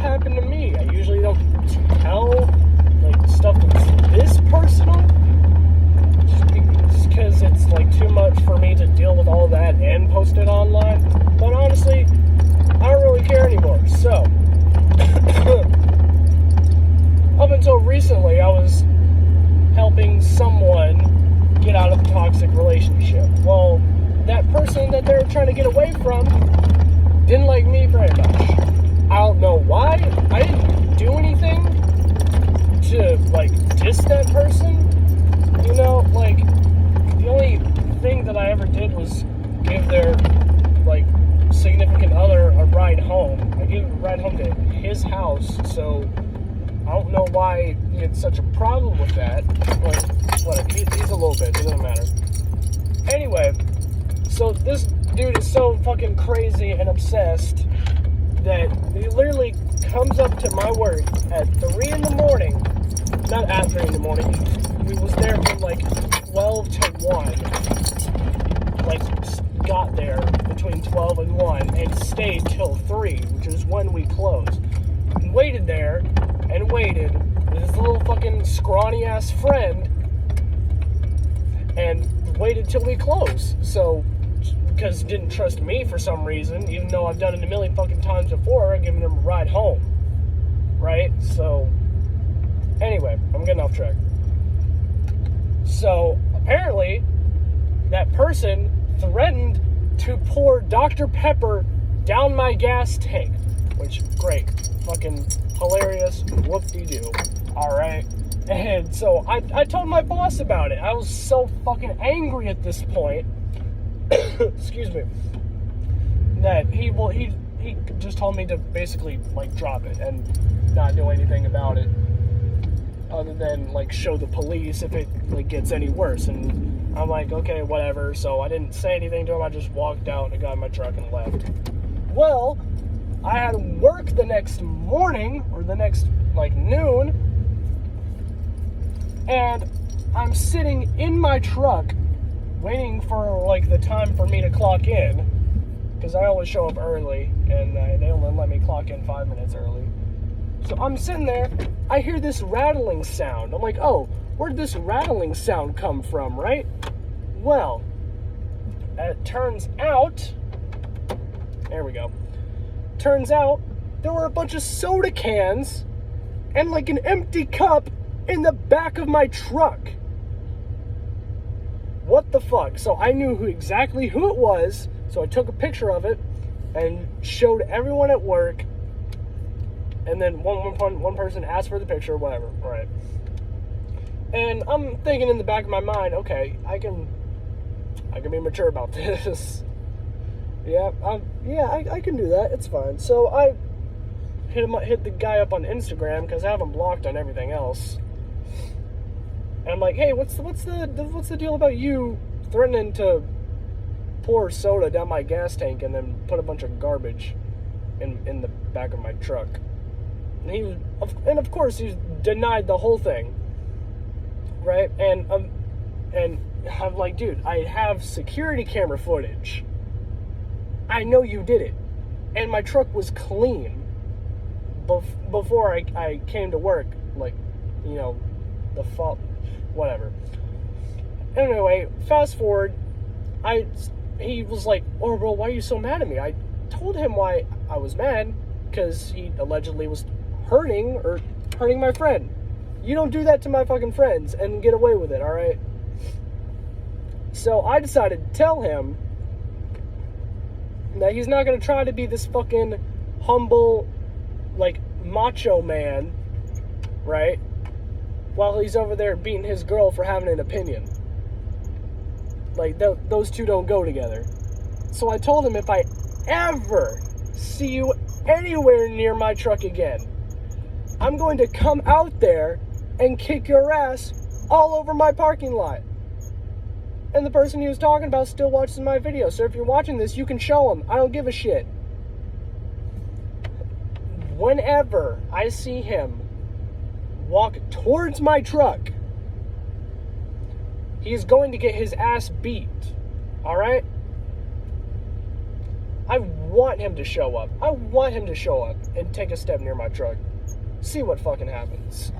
happened to me. I usually don't tell, like, stuff that's this personal, just because it's, like, too much for me to deal with all that and post it online. But honestly, I don't really care anymore. So, up until recently, I was helping someone get out of a toxic relationship. Well, that person that they're trying to get away from didn't like me very much. I don't know why. I didn't do anything to, like, diss that person. You know, like, the only thing that I ever did was give their, like, significant other a ride home. I gave him a ride home to his house, so I don't know why he had such a problem with that. But whatever, he's a little bitch, it doesn't matter. Anyway, so this dude is so fucking crazy and obsessed that he literally comes up to my work at 3 in the morning. Not at 3 in the morning. He was there from like 12 to 1. Like, got there between 12 and 1 and stayed till 3, which is when we closed. And waited there and waited with his little fucking scrawny ass friend and waited till we closed. So, because he didn't trust me for some reason, even though I've done it a million fucking times before, giving him a ride home. Right? So, anyway, I'm getting off track. So, apparently, that person threatened to pour Dr. Pepper down my gas tank. Which, great. Fucking hilarious. Whoop-de-doo. Alright? And so, I told my boss about it. I was so fucking angry at this point. Excuse me. That he just told me to basically, like, drop it and not do anything about it. Other than, like, show the police if it, like, gets any worse. And I'm like, okay, whatever. So I didn't say anything to him. I just walked out and got in my truck and left. Well, I had work the next morning, or the next, like, noon. And I'm sitting in my truck waiting for, like, the time for me to clock in. Because I always show up early. And they only let me clock in 5 minutes early. So I'm sitting there, I hear this rattling sound. I'm like, oh, where did this rattling sound come from, right? Well, it turns out, there we go. Turns out, there were a bunch of soda cans and like an empty cup in the back of my truck. What the fuck? So I knew exactly who it was, so I took a picture of it and showed everyone at work. And then one person asked for the picture, whatever, right? And I'm thinking in the back of my mind, okay, I can be mature about this. I can do that. It's fine. So I hit the guy up on Instagram because I have him blocked on everything else. And I'm like, hey, what's the deal about you threatening to pour soda down my gas tank and then put a bunch of garbage in the back of my truck? And of course he denied the whole thing, right? And I'm like, dude, I have security camera footage. I know you did it, and my truck was clean before I came to work. Like, you know, the fault, whatever. Anyway, fast forward. He was like, oh, bro, why are you so mad at me? I told him why I was mad, because he allegedly was hurting my friend. You don't do that to my fucking friends and get away with it, alright? So I decided to tell him that he's not going to try to be this fucking humble, like, macho man, right? While he's over there beating his girl for having an opinion. Like, those two don't go together. So I told him, if I ever see you anywhere near my truck again, I'm going to come out there and kick your ass all over my parking lot. And the person he was talking about still watches my video. So if you're watching this, you can show him. I don't give a shit. Whenever I see him walk towards my truck, he's going to get his ass beat. Alright? I want him to show up. I want him to show up and take a step near my truck. See what fucking happens.